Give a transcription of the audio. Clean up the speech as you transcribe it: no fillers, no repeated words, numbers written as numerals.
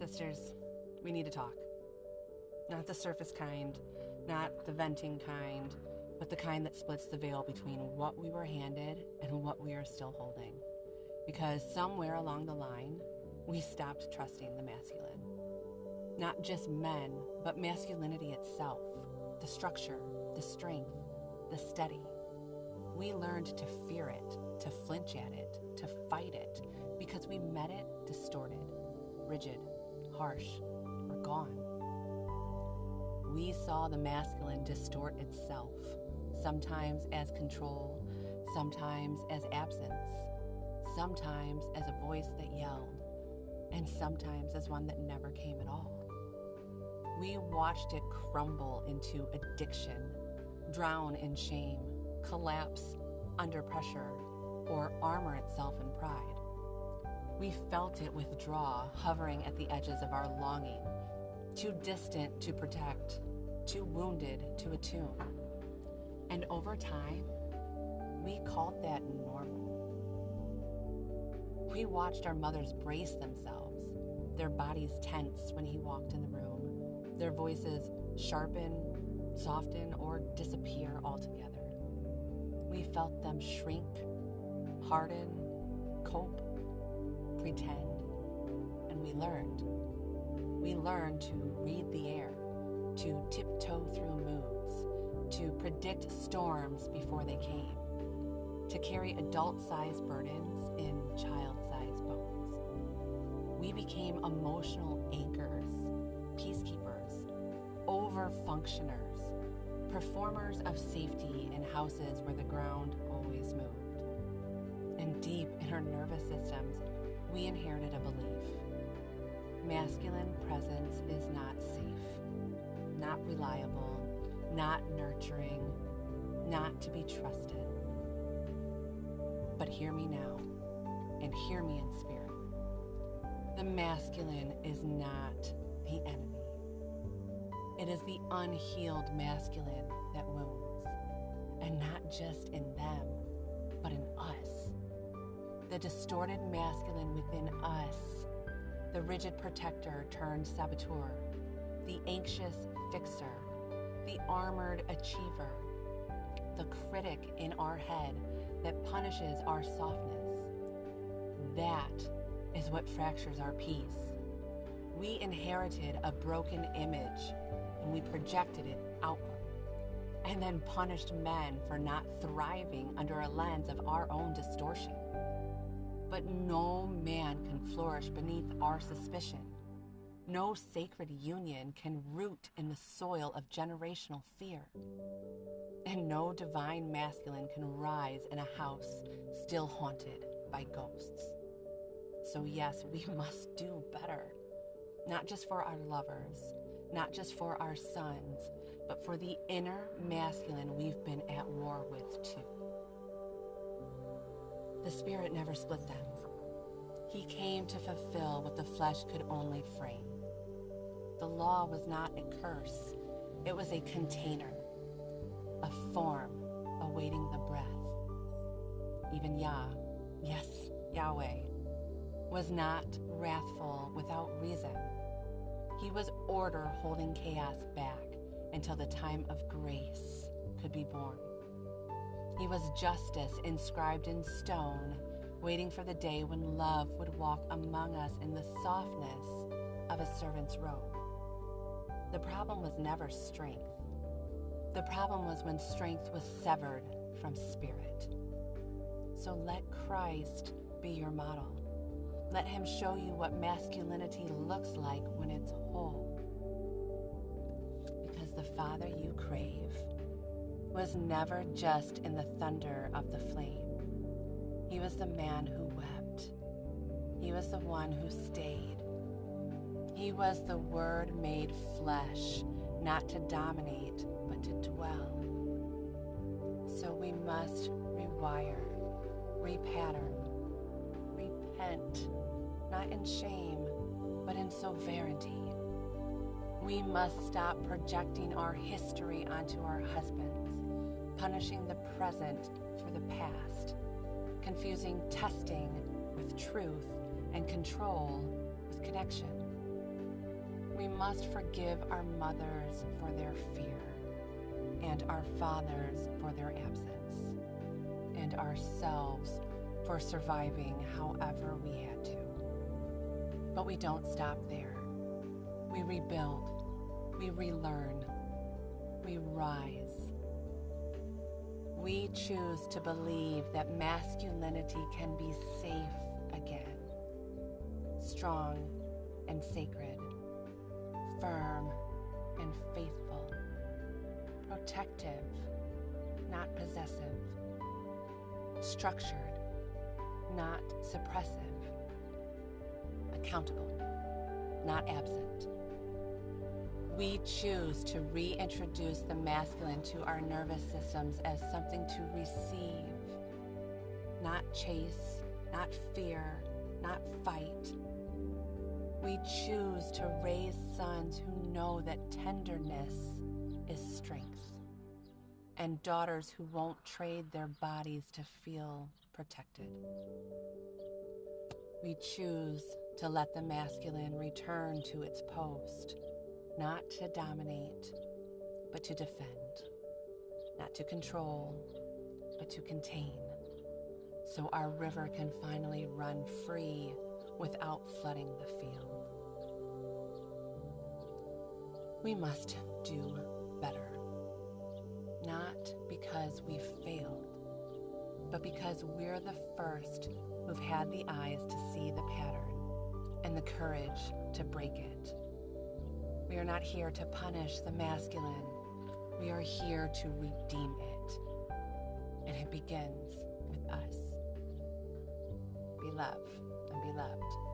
Sisters, we need to talk. Not the surface kind, not the venting kind, but the kind that splits the veil between what we were handed and what we are still holding. Because somewhere along the line, we stopped trusting the masculine. Not just men, but masculinity itself, the structure, the strength, the steady. We learned to fear it, to flinch at it, to fight it, because we met it distorted, rigid, harsh, or gone. We saw the masculine distort itself, sometimes as control, sometimes as absence, sometimes as a voice that yelled, and sometimes as one that never came at all. We watched it crumble into addiction, drown in shame, collapse under pressure, or armor itself in pride. We felt it withdraw, hovering at the edges of our longing, too distant to protect, too wounded to attune. And over time, we called that normal. We watched our mothers brace themselves, their bodies tense when he walked in the room, their voices sharpen, soften, or disappear altogether. We felt them shrink, harden, cope, pretend, and we learned. We learned to read the air, to tiptoe through moods, to predict storms before they came, to carry adult-sized burdens in child-sized boats. We became emotional anchors, peacekeepers, over-functioners, performers of safety in houses where the ground always moved. And deep in our nervous systems, we inherited a belief. Masculine presence is not safe, not reliable, not nurturing, not to be trusted. But hear me now, and hear me in spirit. The masculine is not the enemy. It is the unhealed masculine that wounds, and not just in them, but in us. The distorted masculine within us, the rigid protector turned saboteur, the anxious fixer, the armored achiever, the critic in our head that punishes our softness. That is what fractures our peace. We inherited a broken image and we projected it outward, and then punished men for not thriving under a lens of our own distortion. But no man can flourish beneath our suspicion. No sacred union can root in the soil of generational fear. And no divine masculine can rise in a house still haunted by ghosts. So yes, we must do better. Not just for our lovers, not just for our sons, but for the inner masculine we've been at war with too. The Spirit never split them. He came to fulfill what the flesh could only frame. The law was not a curse. It was a container, a form awaiting the breath. Even Yahweh, was not wrathful without reason. He was order holding chaos back until the time of grace could be born. He was justice inscribed in stone, waiting for the day when love would walk among us in the softness of a servant's robe. The problem was never strength. The problem was when strength was severed from spirit. So let Christ be your model. Let him show you what masculinity looks like when it's whole. Because the Father you crave was never just in the thunder of the flame. He was the man who wept. He was the one who stayed. He was the Word made flesh, not to dominate, but to dwell. So we must rewire, repattern, repent, not in shame, but in sovereignty. We must stop projecting our history onto our husbands, punishing the present for the past, confusing testing with truth and control with connection. We must forgive our mothers for their fear, and our fathers for their absence, and ourselves for surviving however we had to. But we don't stop there. We rebuild, we relearn, we rise. We choose to believe that masculinity can be safe again, strong and sacred, firm and faithful, protective, not possessive, structured, not suppressive, accountable, not absent. We choose to reintroduce the masculine to our nervous systems as something to receive, not chase, not fear, not fight. We choose to raise sons who know that tenderness is strength, and daughters who won't trade their bodies to feel protected. We choose to let the masculine return to its post, not to dominate, but to defend, not to control, but to contain, so our river can finally run free without flooding the field. We must do better, not because we failed, but because we're the first who've had the eyes to see the pattern and the courage to break it. We are not here to punish the masculine. We are here to redeem it. And it begins with us. Be loved and be loved.